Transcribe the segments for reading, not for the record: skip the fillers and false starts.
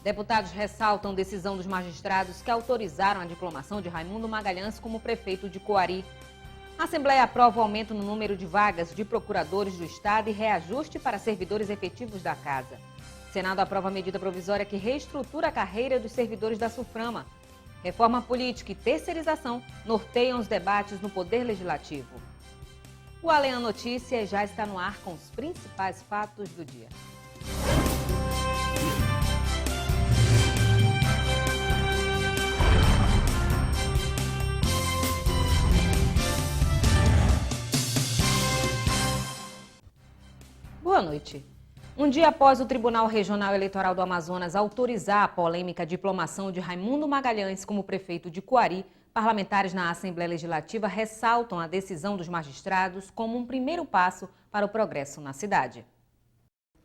Deputados ressaltam decisão dos magistrados que autorizaram a diplomação de Raimundo Magalhães como prefeito de Coari. A Assembleia aprova o aumento no número de vagas de procuradores do Estado e reajuste para servidores efetivos da Casa. O Senado aprova a medida provisória que reestrutura a carreira dos servidores da SUFRAMA. Reforma política e terceirização norteiam os debates no Poder Legislativo. O Alean Notícias já está no ar com os principais fatos do dia. Boa noite. Um dia após o Tribunal Regional Eleitoral do Amazonas autorizar a polêmica diplomação de Raimundo Magalhães como prefeito de Coari, parlamentares na Assembleia Legislativa ressaltam a decisão dos magistrados como um primeiro passo para o progresso na cidade.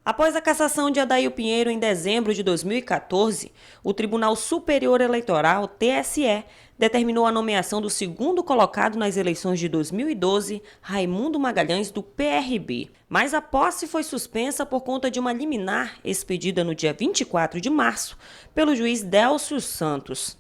Após a cassação de Adail Pinheiro em dezembro de 2014, o Tribunal Superior Eleitoral, TSE, determinou a nomeação do segundo colocado nas eleições de 2012, Raimundo Magalhães, do PRB. Mas a posse foi suspensa por conta de uma liminar expedida no dia 24 de março pelo juiz Délcio Santos.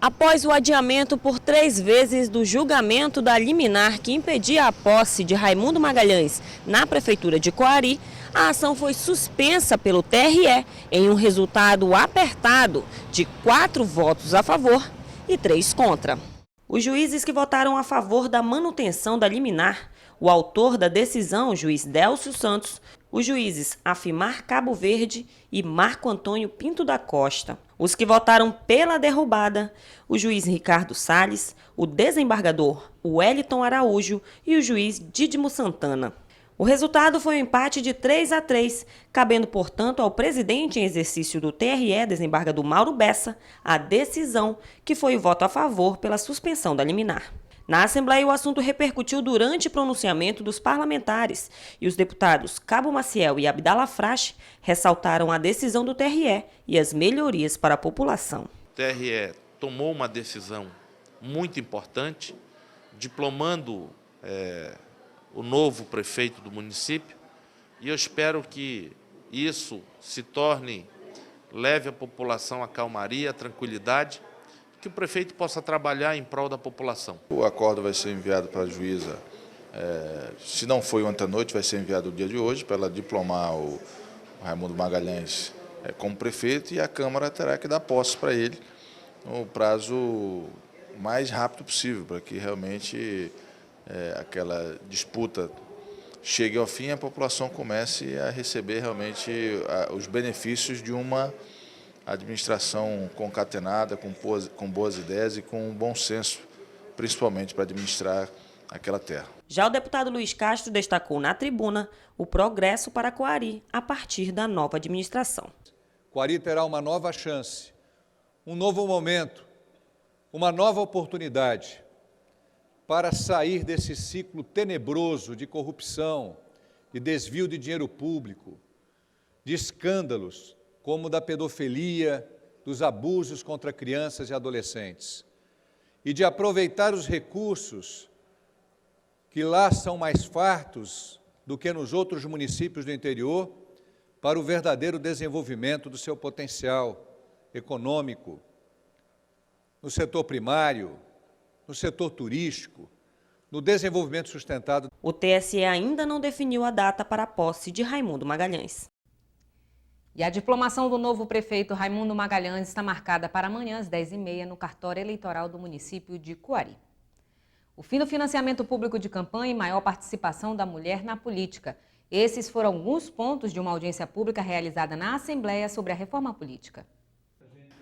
Após o adiamento por 3 vezes do julgamento da liminar que impedia a posse de Raimundo Magalhães na Prefeitura de Coari, a ação foi suspensa pelo TRE em um resultado apertado de 4 votos a favor e 3 contra. Os juízes que votaram a favor da manutenção da liminar, o autor da decisão, o juiz Délcio Santos, os juízes Afimar Cabo Verde e Marco Antônio Pinto da Costa. Os que votaram pela derrubada, o juiz Ricardo Salles, o desembargador Wellington Araújo e o juiz Dídimo Santana. O resultado foi um empate de 3-3, cabendo, portanto, ao presidente em exercício do TRE, desembargador Mauro Bessa, a decisão que foi o voto a favor pela suspensão da liminar. Na Assembleia, o assunto repercutiu durante o pronunciamento dos parlamentares e os deputados Cabo Maciel e Abdala Frache ressaltaram a decisão do TRE e as melhorias para a população. O TRE tomou uma decisão muito importante, diplomando o novo prefeito do município, e eu espero que isso se torne, leve a população à calmaria, à tranquilidade, que o prefeito possa trabalhar em prol da população. O acordo vai ser enviado para a juíza, se não foi ontem à noite, vai ser enviado no dia de hoje, para ela diplomar o Raimundo Magalhães como prefeito, e a Câmara terá que dar posse para ele no prazo mais rápido possível, para que realmente aquela disputa chegue ao fim e a população comece a receber realmente os benefícios de uma administração concatenada, com boas ideias e com bom senso, principalmente para administrar aquela terra. Já o deputado Luiz Castro destacou na tribuna o progresso para Coari a partir da nova administração. Coari terá uma nova chance, um novo momento, uma nova oportunidade para sair desse ciclo tenebroso de corrupção, de desvio de dinheiro público, de escândalos como o da pedofilia, dos abusos contra crianças e adolescentes, e de aproveitar os recursos que lá são mais fartos do que nos outros municípios do interior para o verdadeiro desenvolvimento do seu potencial econômico, no setor primário, no setor turístico, no desenvolvimento sustentado. O TSE ainda não definiu a data para a posse de Raimundo Magalhães. E a diplomação do novo prefeito Raimundo Magalhães está marcada para amanhã às 10h30 no cartório eleitoral do município de Coari. O fim do financiamento público de campanha e maior participação da mulher na política. Esses foram alguns pontos de uma audiência pública realizada na Assembleia sobre a reforma política.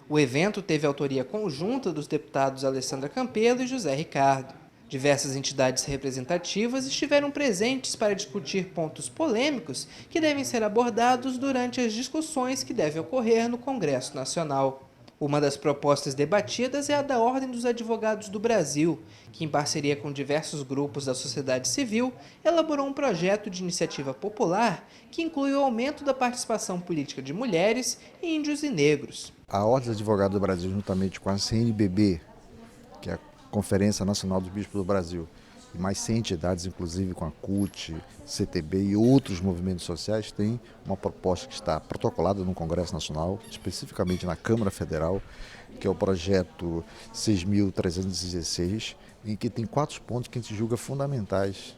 O evento teve autoria conjunta dos deputados Alessandra Campelo e José Ricardo. Diversas entidades representativas estiveram presentes para discutir pontos polêmicos que devem ser abordados durante as discussões que devem ocorrer no Congresso Nacional. Uma das propostas debatidas é a da Ordem dos Advogados do Brasil, que, em parceria com diversos grupos da sociedade civil, elaborou um projeto de iniciativa popular que inclui o aumento da participação política de mulheres, índios e negros. A Ordem dos Advogados do Brasil, juntamente com a CNBB, que é a Conferência Nacional dos Bispos do Brasil, e mais 100 entidades, inclusive com a CUT, CTB e outros movimentos sociais, tem uma proposta que está protocolada no Congresso Nacional, especificamente na Câmara Federal, que é o projeto 6.316, em que tem 4 pontos que a gente julga fundamentais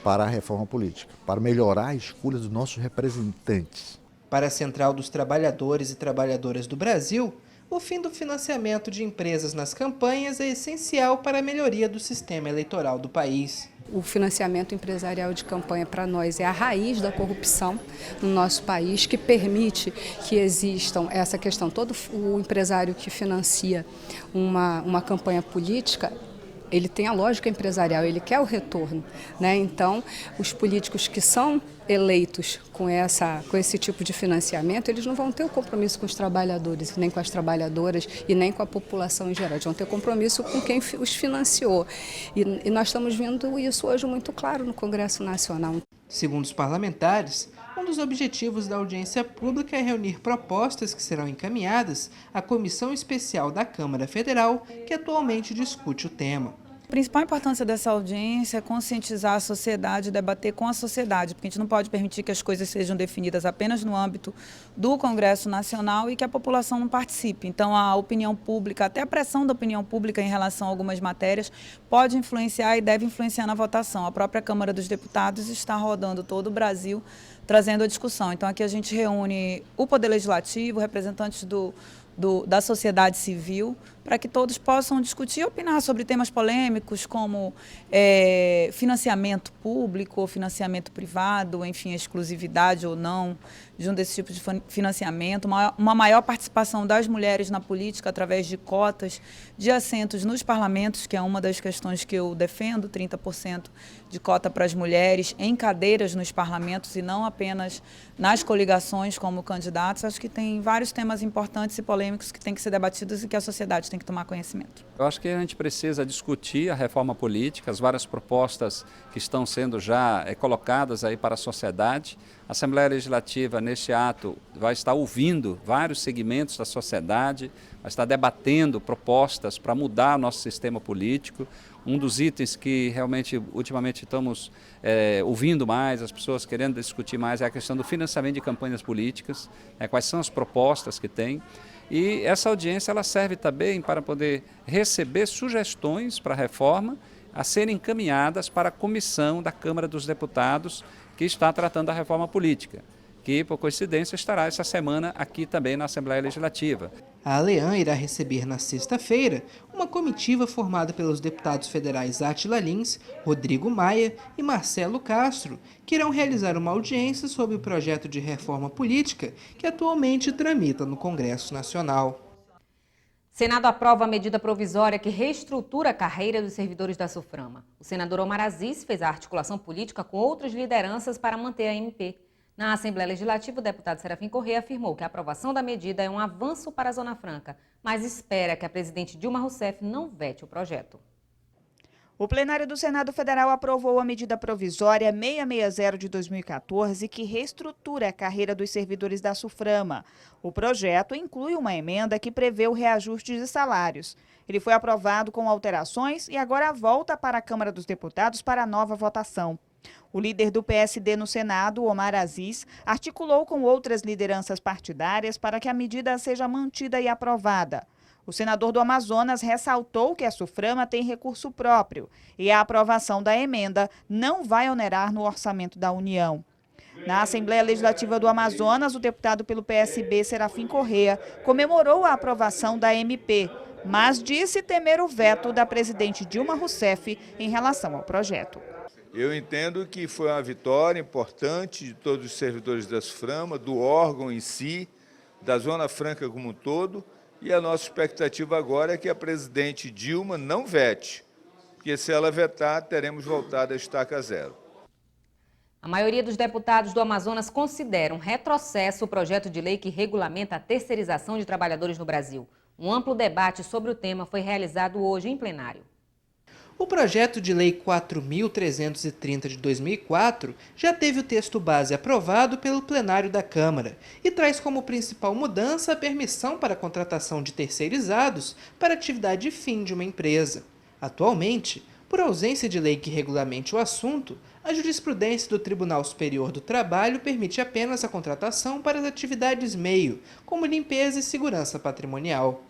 para a reforma política, para melhorar a escolha dos nossos representantes. Para a Central dos Trabalhadores e Trabalhadoras do Brasil, o fim do financiamento de empresas nas campanhas é essencial para a melhoria do sistema eleitoral do país. O financiamento empresarial de campanha para nós é a raiz da corrupção no nosso país, que permite que existam essa questão. Todo o empresário que financia uma campanha política, ele tem a lógica empresarial, ele quer o retorno, né? Então, os políticos que são eleitos com esse tipo de financiamento, eles não vão ter o compromisso com os trabalhadores, nem com as trabalhadoras e nem com a população em geral. Eles vão ter compromisso com quem os financiou. E nós estamos vendo isso hoje muito claro no Congresso Nacional. Segundo os parlamentares, um dos objetivos da audiência pública é reunir propostas que serão encaminhadas à Comissão Especial da Câmara Federal, que atualmente discute o tema. A principal importância dessa audiência é conscientizar a sociedade, debater com a sociedade, porque a gente não pode permitir que as coisas sejam definidas apenas no âmbito do Congresso Nacional e que a população não participe. Então, a opinião pública, até a pressão da opinião pública em relação a algumas matérias, pode influenciar e deve influenciar na votação. A própria Câmara dos Deputados está rodando todo o Brasil, trazendo a discussão. Então, aqui a gente reúne o Poder Legislativo, representantes da sociedade civil, para que todos possam discutir e opinar sobre temas polêmicos como financiamento público ou financiamento privado, enfim, exclusividade ou não de um desses tipos de financiamento, uma maior participação das mulheres na política através de cotas de assentos nos parlamentos, que é uma das questões que eu defendo, 30% de cota para as mulheres em cadeiras nos parlamentos e não apenas nas coligações como candidatos. Acho que tem vários temas importantes e polêmicos que têm que ser debatidos e que a sociedade tem que tomar conhecimento. Eu acho que a gente precisa discutir a reforma política, as várias propostas que estão sendo já colocadas aí para a sociedade. A Assembleia Legislativa, neste ato, vai estar ouvindo vários segmentos da sociedade, vai estar debatendo propostas para mudar o nosso sistema político. Um dos itens que realmente, ultimamente, estamos ouvindo mais, as pessoas querendo discutir mais, é a questão do financiamento de campanhas políticas, quais são as propostas que tem. E essa audiência ela serve também para poder receber sugestões para a reforma a serem encaminhadas para a comissão da Câmara dos Deputados que está tratando da reforma política, que, por coincidência, estará essa semana aqui também na Assembleia Legislativa. A ALEAN irá receber na sexta-feira uma comitiva formada pelos deputados federais Átila Lins, Rodrigo Maia e Marcelo Castro, que irão realizar uma audiência sobre o projeto de reforma política que atualmente tramita no Congresso Nacional. Senado aprova a medida provisória que reestrutura a carreira dos servidores da SUFRAMA. O senador Omar Aziz fez a articulação política com outras lideranças para manter a MP. Na Assembleia Legislativa, o deputado Serafim Corrêa afirmou que a aprovação da medida é um avanço para a Zona Franca, mas espera que a presidente Dilma Rousseff não vete o projeto. O plenário do Senado Federal aprovou a medida provisória 660 de 2014, que reestrutura a carreira dos servidores da SUFRAMA. O projeto inclui uma emenda que prevê o reajuste de salários. Ele foi aprovado com alterações e agora volta para a Câmara dos Deputados para nova votação. O líder do PSD no Senado, Omar Aziz, articulou com outras lideranças partidárias para que a medida seja mantida e aprovada. O senador do Amazonas ressaltou que a SUFRAMA tem recurso próprio e a aprovação da emenda não vai onerar no orçamento da União. Na Assembleia Legislativa do Amazonas, o deputado pelo PSB, Serafim Corrêa, comemorou a aprovação da MP, mas disse temer o veto da presidente Dilma Rousseff em relação ao projeto. Eu entendo que foi uma vitória importante de todos os servidores da SUFRAMA, do órgão em si, da Zona Franca como um todo, e a nossa expectativa agora é que a presidente Dilma não vete, porque se ela vetar, teremos voltado a estaca zero. A maioria dos deputados do Amazonas considera um retrocesso o projeto de lei que regulamenta a terceirização de trabalhadores no Brasil. Um amplo debate sobre o tema foi realizado hoje em plenário. O projeto de lei 4.330 de 2004 já teve o texto base aprovado pelo plenário da Câmara e traz como principal mudança a permissão para a contratação de terceirizados para atividade fim de uma empresa. Atualmente, Por ausência de lei que regulamente o assunto, a jurisprudência do Tribunal Superior do Trabalho permite apenas a contratação para as atividades meio, como limpeza e segurança patrimonial.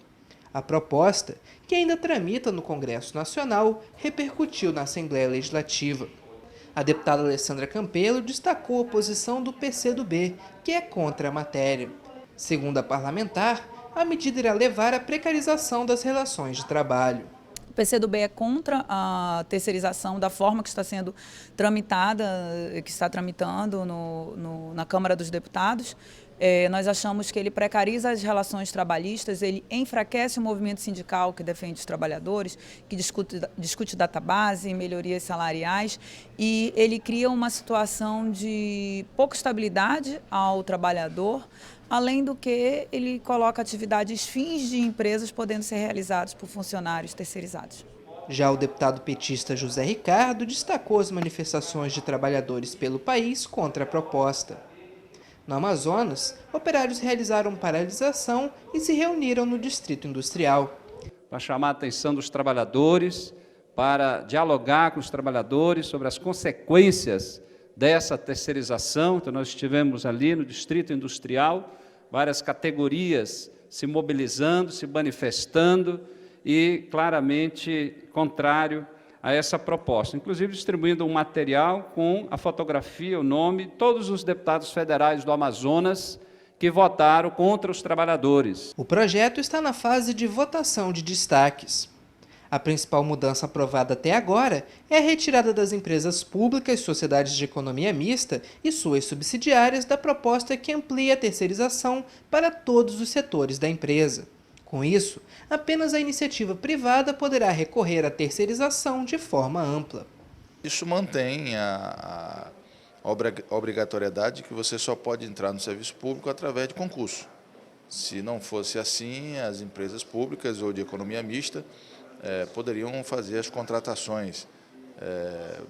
A proposta, que ainda tramita no Congresso Nacional, repercutiu na Assembleia Legislativa. A deputada Alessandra Campelo destacou a posição do PCdoB, que é contra a matéria. Segundo a parlamentar, a medida irá levar à precarização das relações de trabalho. O PCdoB é contra a terceirização da forma que está sendo tramitada, que está tramitando na Câmara dos Deputados. Nós achamos que ele precariza as relações trabalhistas, ele enfraquece o movimento sindical que defende os trabalhadores, que discute database, melhorias salariais, e ele cria uma situação de pouca estabilidade ao trabalhador, além do que ele coloca atividades fins de empresas podendo ser realizadas por funcionários terceirizados. Já o deputado petista José Ricardo destacou as manifestações de trabalhadores pelo país contra a proposta. No Amazonas, operários realizaram paralisação e se reuniram no Distrito Industrial. Para chamar a atenção dos trabalhadores, para dialogar com os trabalhadores sobre as consequências dessa terceirização. Então, nós estivemos ali no Distrito Industrial, várias categorias se mobilizando, se manifestando e claramente contrário a essa proposta, inclusive distribuindo um material com a fotografia, o nome, todos os deputados federais do Amazonas que votaram contra os trabalhadores. O projeto está na fase de votação de destaques. A principal mudança aprovada até agora é a retirada das empresas públicas, sociedades de economia mista e suas subsidiárias da proposta que amplia a terceirização para todos os setores da empresa. Com isso, apenas a iniciativa privada poderá recorrer à terceirização de forma ampla. Isso mantém a obrigatoriedade que você só pode entrar no serviço público através de concurso. Se não fosse assim, as empresas públicas ou de economia mista poderiam fazer as contratações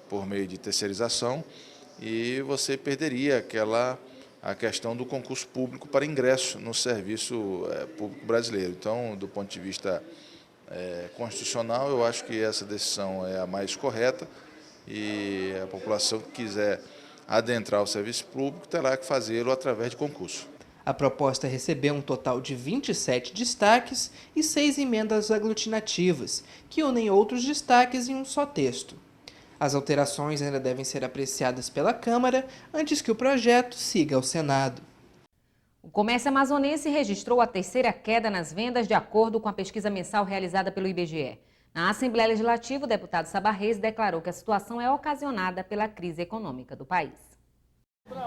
por meio de terceirização e você perderia a questão do concurso público para ingresso no serviço público brasileiro. Então, do ponto de vista constitucional, eu acho que essa decisão é a mais correta e a população que quiser adentrar o serviço público terá que fazê-lo através de concurso. A proposta recebeu um total de 27 destaques e 6 emendas aglutinativas, que unem outros destaques em um só texto. As alterações ainda devem ser apreciadas pela Câmara antes que o projeto siga ao Senado. O comércio amazonense registrou a terceira queda nas vendas de acordo com a pesquisa mensal realizada pelo IBGE. Na Assembleia Legislativa, o deputado Saba Reis declarou que a situação é ocasionada pela crise econômica do país.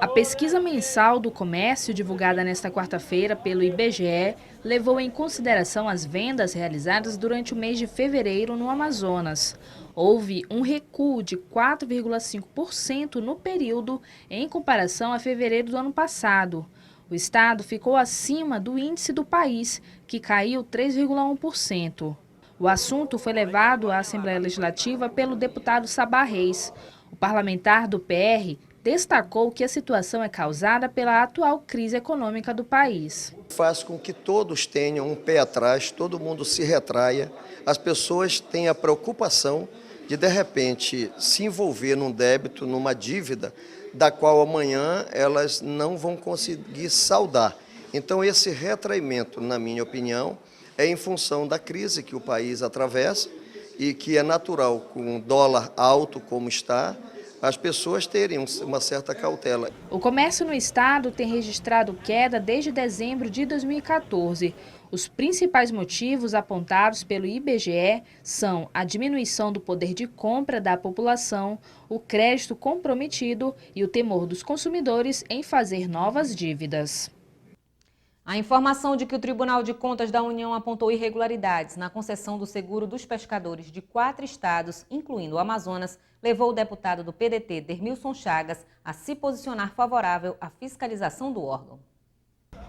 A pesquisa mensal do comércio, divulgada nesta quarta-feira pelo IBGE, levou em consideração as vendas realizadas durante o mês de fevereiro no Amazonas. Houve um recuo de 4,5% no período em comparação a fevereiro do ano passado. O estado ficou acima do índice do país, que caiu 3,1%. O assunto foi levado à Assembleia Legislativa pelo deputado Saba Reis. O parlamentar do PR destacou que a situação é causada pela atual crise econômica do país. Faz com que todos tenham um pé atrás, todo mundo se retraia, as pessoas têm a preocupação de repente, se envolver num débito, numa dívida, da qual amanhã elas não vão conseguir saldar. Então, esse retraimento, na minha opinião, é em função da crise que o país atravessa e que é natural, com o dólar alto como está, as pessoas terem uma certa cautela. O comércio no estado tem registrado queda desde dezembro de 2014. Os principais motivos apontados pelo IBGE são a diminuição do poder de compra da população, o crédito comprometido e o temor dos consumidores em fazer novas dívidas. A informação de que o Tribunal de Contas da União apontou irregularidades na concessão do seguro dos pescadores de 4 estados, incluindo o Amazonas, levou o deputado do PDT, Dermilson Chagas, a se posicionar favorável à fiscalização do órgão.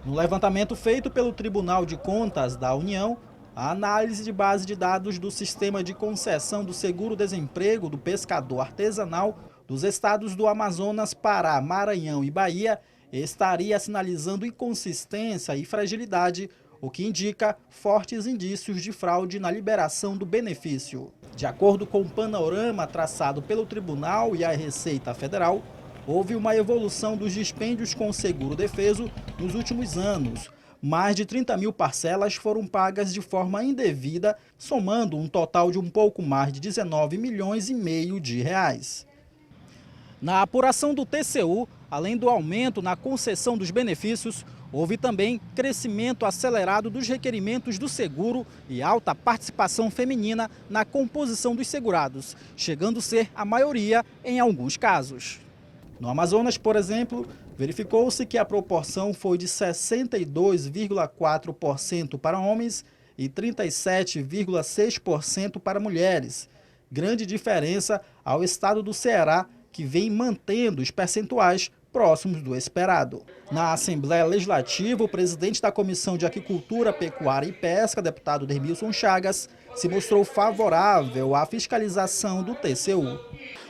No levantamento feito pelo Tribunal de Contas da União, a análise de base de dados do sistema de concessão do seguro-desemprego do pescador artesanal dos estados do Amazonas, Pará, Maranhão e Bahia estaria sinalizando inconsistência e fragilidade, o que indica fortes indícios de fraude na liberação do benefício. De acordo com o panorama traçado pelo Tribunal e a Receita Federal, houve uma evolução dos dispêndios com o seguro-defeso nos últimos anos. Mais de 30 mil parcelas foram pagas de forma indevida, somando um total de um pouco mais de 19,5 milhões de reais. Na apuração do TCU, além do aumento na concessão dos benefícios, houve também crescimento acelerado dos requerimentos do seguro e alta participação feminina na composição dos segurados, chegando a ser a maioria em alguns casos. No Amazonas, por exemplo, verificou-se que a proporção foi de 62,4% para homens e 37,6% para mulheres. Grande diferença ao estado do Ceará, que vem mantendo os percentuais próximos do esperado. Na Assembleia Legislativa, o presidente da Comissão de Aquicultura, Pecuária e Pesca, deputado Dermilson Chagas, se mostrou favorável à fiscalização do TCU.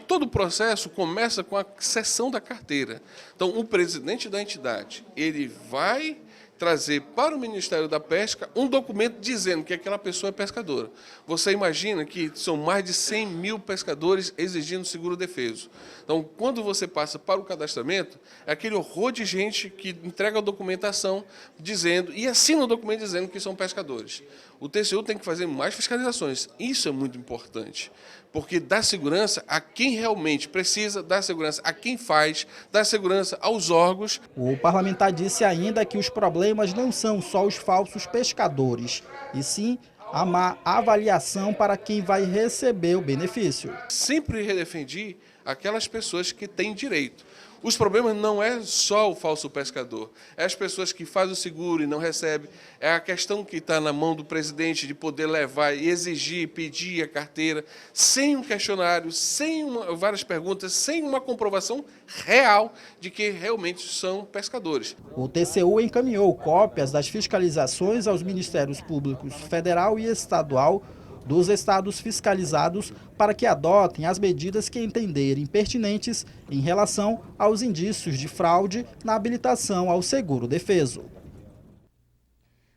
Todo o processo começa com a cessão da carteira. Então, o presidente da entidade, ele vai trazer para o Ministério da Pesca um documento dizendo que aquela pessoa é pescadora. Você imagina que são mais de 100 mil pescadores exigindo seguro-defeso. Então, quando você passa para o cadastramento, é aquele horror de gente que entrega a documentação dizendo, e assina o documento dizendo que são pescadores. O TCU tem que fazer mais fiscalizações. Isso é muito importante, porque dá segurança a quem realmente precisa, dá segurança a quem faz, dá segurança aos órgãos. O parlamentar disse ainda que os problemas não são só os falsos pescadores, e sim a má avaliação para quem vai receber o benefício. Sempre redefendi aquelas pessoas que têm direito. Os problemas não é só o falso pescador, é as pessoas que fazem o seguro e não recebem, é a questão que está na mão do presidente de poder levar e exigir, pedir a carteira, sem um questionário, sem várias perguntas, sem uma comprovação real de que realmente são pescadores. O TCU encaminhou cópias das fiscalizações aos Ministérios Públicos Federal e Estadual dos estados fiscalizados para que adotem as medidas que entenderem pertinentes em relação aos indícios de fraude na habilitação ao seguro-defeso.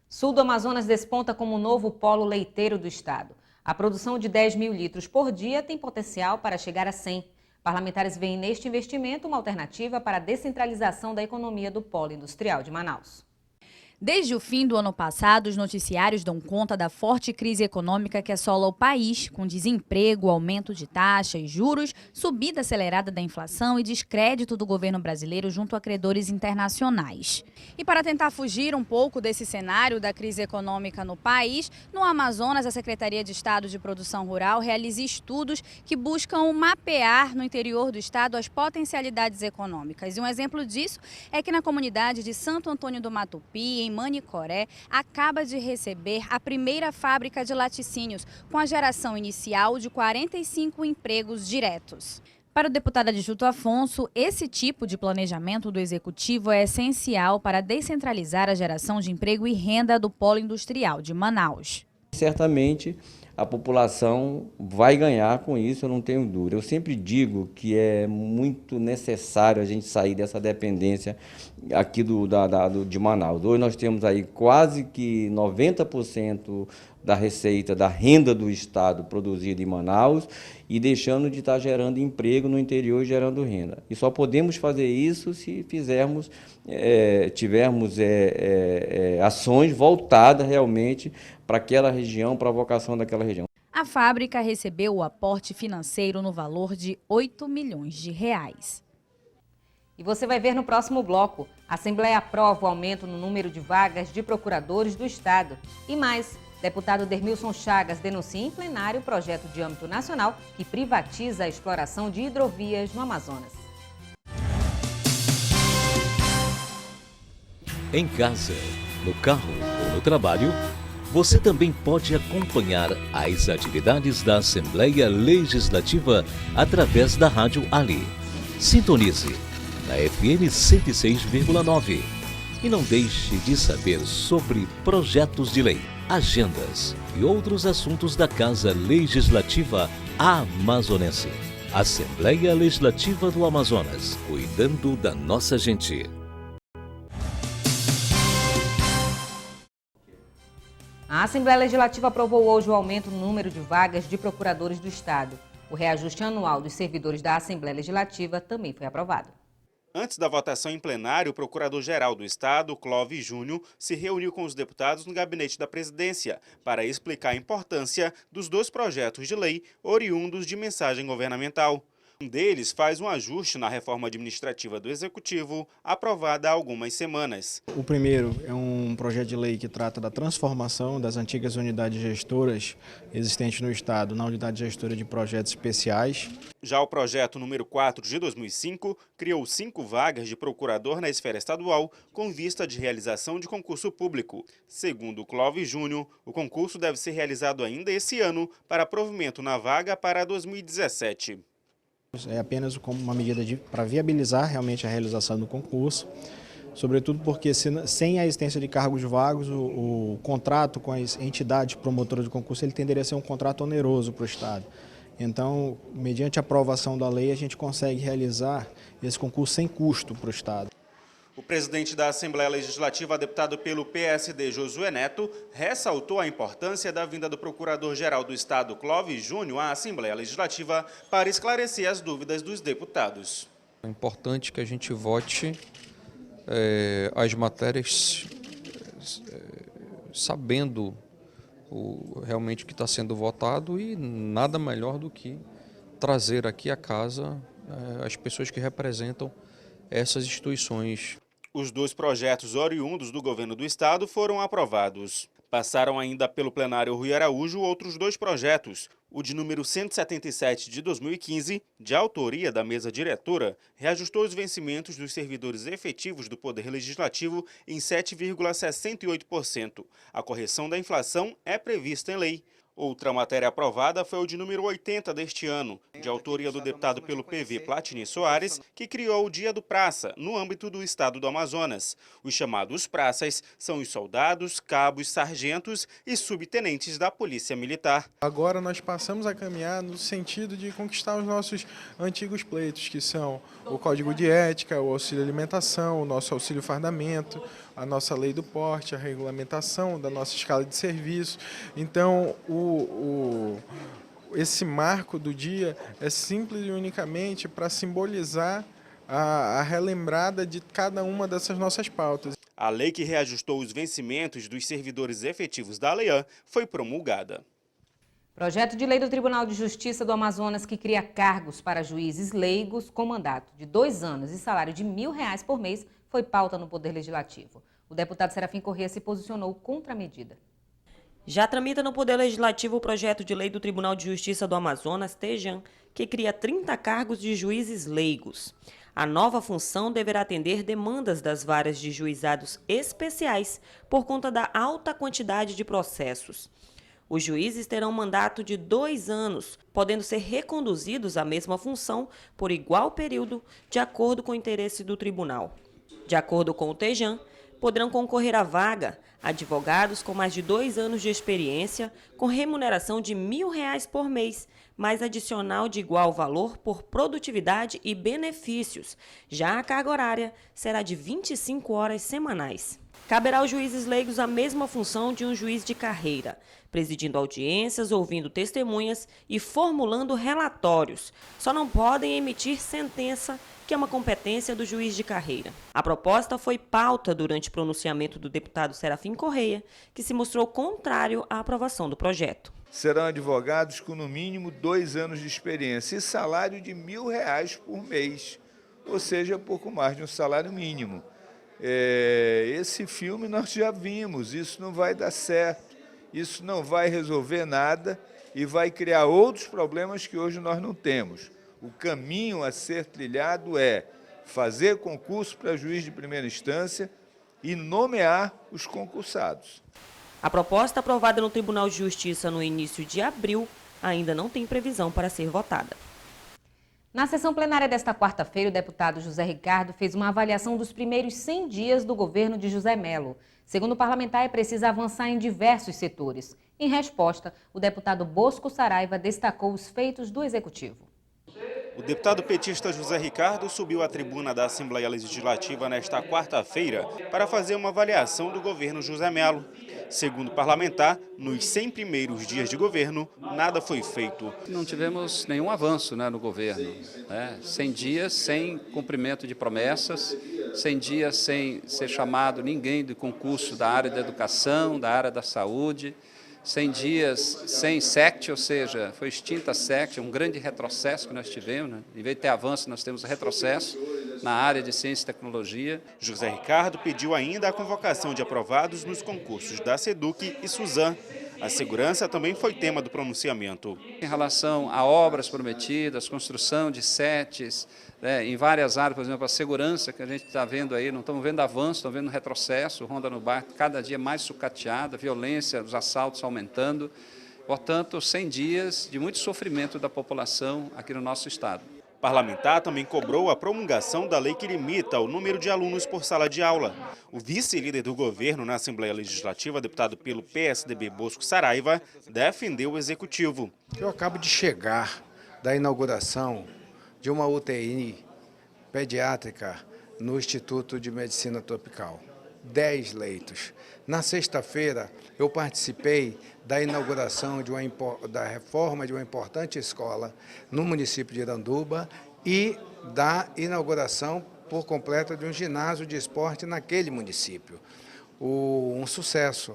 Sul do Amazonas desponta como novo polo leiteiro do estado. A produção de 10 mil litros por dia tem potencial para chegar a 100. Parlamentares veem neste investimento uma alternativa para a descentralização da economia do polo industrial de Manaus. Desde o fim do ano passado, os noticiários dão conta da forte crise econômica que assola o país, com desemprego, aumento de taxas, juros, subida acelerada da inflação e descrédito do governo brasileiro junto a credores internacionais. E para tentar fugir um pouco desse cenário da crise econômica no país, no Amazonas, a Secretaria de Estado de Produção Rural realiza estudos que buscam mapear no interior do estado as potencialidades econômicas. E um exemplo disso é que na comunidade de Santo Antônio do Matupi, em Manicoré, acaba de receber a primeira fábrica de laticínios, com a geração inicial de 45 empregos diretos. Para o deputado Adjuto Afonso, esse tipo de planejamento do Executivo é essencial para descentralizar a geração de emprego e renda do polo industrial de Manaus. Certamente a população vai ganhar com isso, eu não tenho dúvida. Eu sempre digo que é muito necessário a gente sair dessa dependência aqui de Manaus. Hoje nós temos aí quase que 90% da receita, da renda do estado produzida em Manaus e deixando de estar gerando emprego no interior e gerando renda. E só podemos fazer isso se tivermos ações voltadas realmente para aquela região, para a vocação daquela região. A fábrica recebeu o aporte financeiro no valor de 8 milhões de reais. E você vai ver no próximo bloco. A Assembleia aprova o aumento no número de vagas de procuradores do estado. E mais, deputado Dermilson Chagas denuncia em plenário o projeto de âmbito nacional que privatiza a exploração de hidrovias no Amazonas. Em casa, no carro ou no trabalho, você também pode acompanhar as atividades da Assembleia Legislativa através da Rádio Ali. Sintonize na FM 106,9 e não deixe de saber sobre projetos de lei, agendas e outros assuntos da Casa Legislativa Amazonense. Assembleia Legislativa do Amazonas, cuidando da nossa gente. A Assembleia Legislativa aprovou hoje o aumento no número de vagas de procuradores do Estado. O reajuste anual dos servidores da Assembleia Legislativa também foi aprovado. Antes da votação em plenário, o Procurador-Geral do Estado, Clóvis Júnior, se reuniu com os deputados no gabinete da presidência para explicar a importância dos 2 projetos de lei oriundos de mensagem governamental. Um deles faz um ajuste na reforma administrativa do Executivo, aprovada há algumas semanas. O primeiro é um projeto de lei que trata da transformação das antigas unidades gestoras existentes no Estado na unidade gestora de projetos especiais. Já o projeto número 4 de 2005 criou 5 vagas de procurador na esfera estadual com vista de realização de concurso público. Segundo Clóvis Júnior, o concurso deve ser realizado ainda esse ano para provimento na vaga para 2017. É apenas como uma medida para viabilizar realmente a realização do concurso, sobretudo porque sem a existência de cargos vagos, o contrato com as entidades promotoras do concurso ele tenderia a ser um contrato oneroso para o Estado. Então, mediante a aprovação da lei, a gente consegue realizar esse concurso sem custo para o Estado. O presidente da Assembleia Legislativa, deputado pelo PSD, Josué Neto, ressaltou a importância da vinda do Procurador-Geral do Estado, Clóvis Júnior, à Assembleia Legislativa para esclarecer as dúvidas dos deputados. É importante que a gente vote as matérias sabendo realmente o que está sendo votado e nada melhor do que trazer aqui à casa as pessoas que representam essas instituições. Os 2 projetos oriundos do governo do Estado foram aprovados. Passaram ainda pelo plenário Rui Araújo outros 2 projetos. O de número 177 de 2015, de autoria da mesa diretora, reajustou os vencimentos dos servidores efetivos do Poder Legislativo em 7,68%. A correção da inflação é prevista em lei. Outra matéria aprovada foi o de número 80 deste ano, de autoria do deputado pelo PV Platini Soares, que criou o Dia do Praça, no âmbito do estado do Amazonas. Os chamados praças são os soldados, cabos, sargentos e subtenentes da Polícia Militar. Agora nós passamos a caminhar no sentido de conquistar os nossos antigos pleitos, que são o Código de Ética, o auxílio alimentação, o nosso auxílio fardamento, a nossa lei do porte, a regulamentação da nossa escala de serviço. Então, esse marco do dia é simples e unicamente para simbolizar a relembrada de cada uma dessas nossas pautas. A lei que reajustou os vencimentos dos servidores efetivos da ALEAN foi promulgada. Projeto de lei do Tribunal de Justiça do Amazonas que cria cargos para juízes leigos com mandato de 2 anos e salário de R$1.000 por mês foi pauta no Poder Legislativo. O deputado Serafim Corrêa se posicionou contra a medida. Já tramita no Poder Legislativo o projeto de lei do Tribunal de Justiça do Amazonas, TEJAM, que cria 30 cargos de juízes leigos. A nova função deverá atender demandas das varas de juizados especiais por conta da alta quantidade de processos. Os juízes terão mandato de 2 anos, podendo ser reconduzidos à mesma função por igual período, de acordo com o interesse do tribunal. De acordo com o TEJAM, poderão concorrer à vaga advogados com mais de 2 anos de experiência, com remuneração de R$1.000 por mês, mais adicional de igual valor por produtividade e benefícios. Já a carga horária será de 25 horas semanais. Caberá aos juízes leigos a mesma função de um juiz de carreira, presidindo audiências, ouvindo testemunhas e formulando relatórios. Só não podem emitir sentença, que é uma competência do juiz de carreira. A proposta foi pauta durante o pronunciamento do deputado Serafim Corrêa, que se mostrou contrário à aprovação do projeto. Serão advogados com no mínimo 2 anos de experiência e salário de R$1.000 por mês, ou seja, pouco mais de um salário mínimo. Esse filme nós já vimos, isso não vai dar certo, isso não vai resolver nada e vai criar outros problemas que hoje nós não temos. O caminho a ser trilhado é fazer concurso para juiz de primeira instância e nomear os concursados. A proposta aprovada no Tribunal de Justiça no início de abril ainda não tem previsão para ser votada. Na sessão plenária desta quarta-feira, o deputado José Ricardo fez uma avaliação dos primeiros 100 dias do governo de José Melo. Segundo o parlamentar, é preciso avançar em diversos setores. Em resposta, o deputado Bosco Saraiva destacou os feitos do Executivo. O deputado petista José Ricardo subiu à tribuna da Assembleia Legislativa nesta quarta-feira para fazer uma avaliação do governo José Melo. Segundo o parlamentar, nos 100 primeiros dias de governo, nada foi feito. Não tivemos nenhum avanço, no governo. 100 dias sem cumprimento de promessas, 100 dias sem ser chamado ninguém de concurso da área da educação, da área da saúde, 100 dias sem SECT, ou seja, foi extinta a SECT, um grande retrocesso que nós tivemos. Em vez de ter avanço, nós temos retrocesso na área de ciência e tecnologia. José Ricardo pediu ainda a convocação de aprovados nos concursos da SEDUC e SUSAM. A segurança também foi tema do pronunciamento. Em relação a obras prometidas, construção de setes, em várias áreas, por exemplo, a segurança que a gente está vendo aí, não estamos vendo avanço, estamos vendo retrocesso, Ronda no Bairro cada dia mais sucateada, violência, os assaltos aumentando. Portanto, 100 dias de muito sofrimento da população aqui no nosso estado. O parlamentar também cobrou a promulgação da lei que limita o número de alunos por sala de aula. O vice-líder do governo na Assembleia Legislativa, deputado pelo PSDB Bosco Saraiva, defendeu o executivo. Eu acabo de chegar da inauguração de uma UTI pediátrica no Instituto de Medicina Tropical. 10 leitos. Na sexta-feira, eu participei da inauguração da reforma de uma importante escola no município de Iranduba e da inauguração por completo de um ginásio de esporte naquele município. Um sucesso.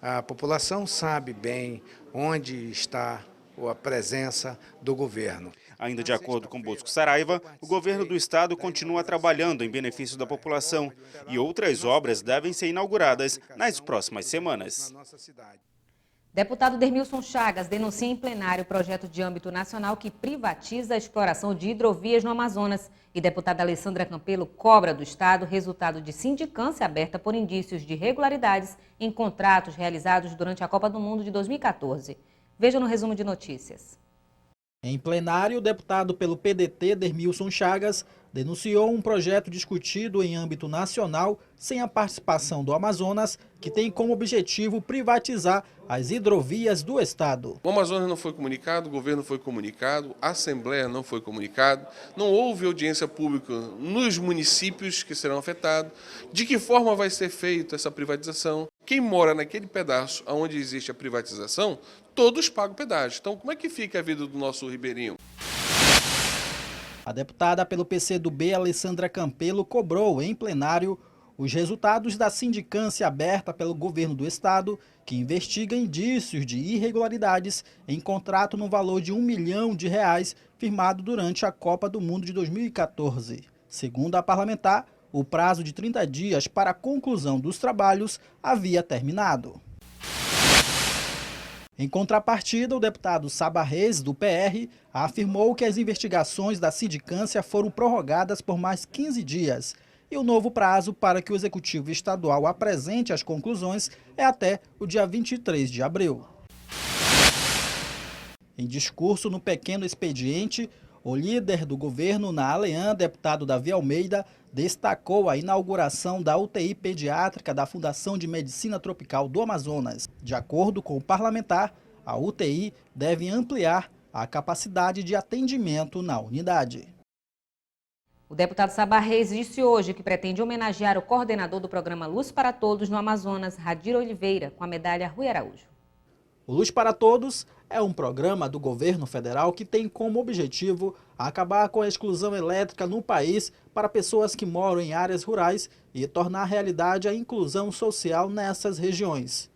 A população sabe bem onde está a presença do governo. Ainda de acordo com Bosco Saraiva, o governo do estado continua trabalhando em benefício da população e outras obras devem ser inauguradas nas próximas semanas. Deputado Dermilson Chagas denuncia em plenário o projeto de âmbito nacional que privatiza a exploração de hidrovias no Amazonas. E deputada Alessandra Campelo cobra do Estado resultado de sindicância aberta por indícios de irregularidades em contratos realizados durante a Copa do Mundo de 2014. Veja no resumo de notícias. Em plenário, o deputado pelo PDT, Dermilson Chagas, denunciou um projeto discutido em âmbito nacional sem a participação do Amazonas, que tem como objetivo privatizar as hidrovias do estado. O Amazonas não foi comunicado, o governo foi comunicado, a Assembleia não foi comunicado, não houve audiência pública nos municípios que serão afetados. De que forma vai ser feita essa privatização? Quem mora naquele pedaço onde existe a privatização, todos pagam pedágio. Então, como é que fica a vida do nosso ribeirinho? A deputada pelo PCdoB, Alessandra Campelo, cobrou em plenário os resultados da sindicância aberta pelo governo do estado, que investiga indícios de irregularidades em contrato no valor de R$1 milhão firmado durante a Copa do Mundo de 2014. Segundo a parlamentar, o prazo de 30 dias para a conclusão dos trabalhos havia terminado. Em contrapartida, o deputado Saba Reis, do PR, afirmou que as investigações da sindicância foram prorrogadas por mais 15 dias e o novo prazo para que o Executivo Estadual apresente as conclusões é até o dia 23 de abril. Em discurso no pequeno expediente, o líder do governo na Aleã, deputado Davi Almeida, destacou a inauguração da UTI pediátrica da Fundação de Medicina Tropical do Amazonas. De acordo com o parlamentar, a UTI deve ampliar a capacidade de atendimento na unidade. O deputado Saba Reis disse hoje que pretende homenagear o coordenador do programa Luz para Todos no Amazonas, Radir Oliveira, com a medalha Rui Araújo. O Luz para Todos é um programa do governo federal que tem como objetivo acabar com a exclusão elétrica no país para pessoas que moram em áreas rurais e tornar realidade a inclusão social nessas regiões.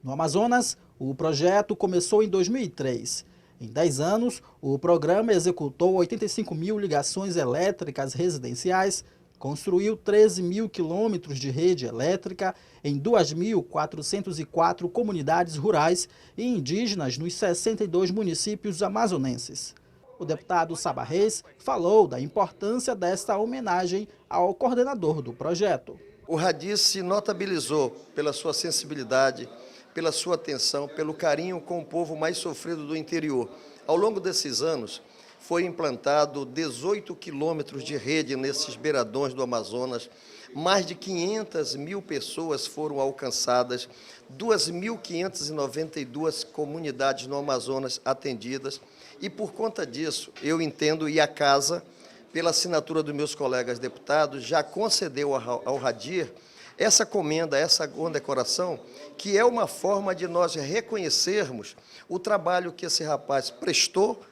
No Amazonas, o projeto começou em 2003. Em 10 anos, o programa executou 85 mil ligações elétricas residenciais, construiu 13 mil quilômetros de rede elétrica em 2.404 comunidades rurais e indígenas nos 62 municípios amazonenses. O deputado Saba Reis falou da importância desta homenagem ao coordenador do projeto. O Radir se notabilizou pela sua sensibilidade, pela sua atenção, pelo carinho com o povo mais sofrido do interior. Ao longo desses anos, foi implantado 18 quilômetros de rede nesses beiradões do Amazonas, mais de 500 mil pessoas foram alcançadas, 2.592 comunidades no Amazonas atendidas, e por conta disso, eu entendo, e a Casa, pela assinatura dos meus colegas deputados, já concedeu ao Radir essa comenda, essa condecoração, que é uma forma de nós reconhecermos o trabalho que esse rapaz prestou,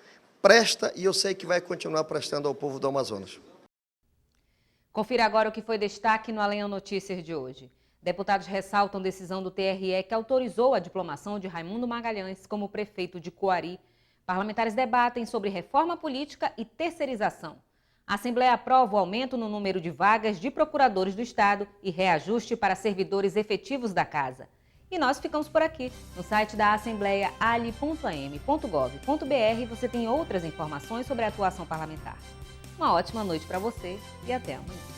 presta e eu sei que vai continuar prestando ao povo do Amazonas. Confira agora o que foi destaque no Além Notícias de hoje. Deputados ressaltam decisão do TRE que autorizou a diplomação de Raimundo Magalhães como prefeito de Coari. Parlamentares debatem sobre reforma política e terceirização. A Assembleia aprova o aumento no número de vagas de procuradores do Estado e reajuste para servidores efetivos da Casa. E nós ficamos por aqui. No site da Assembleia, ali.am.gov.br, você tem outras informações sobre a atuação parlamentar. Uma ótima noite para você e até amanhã.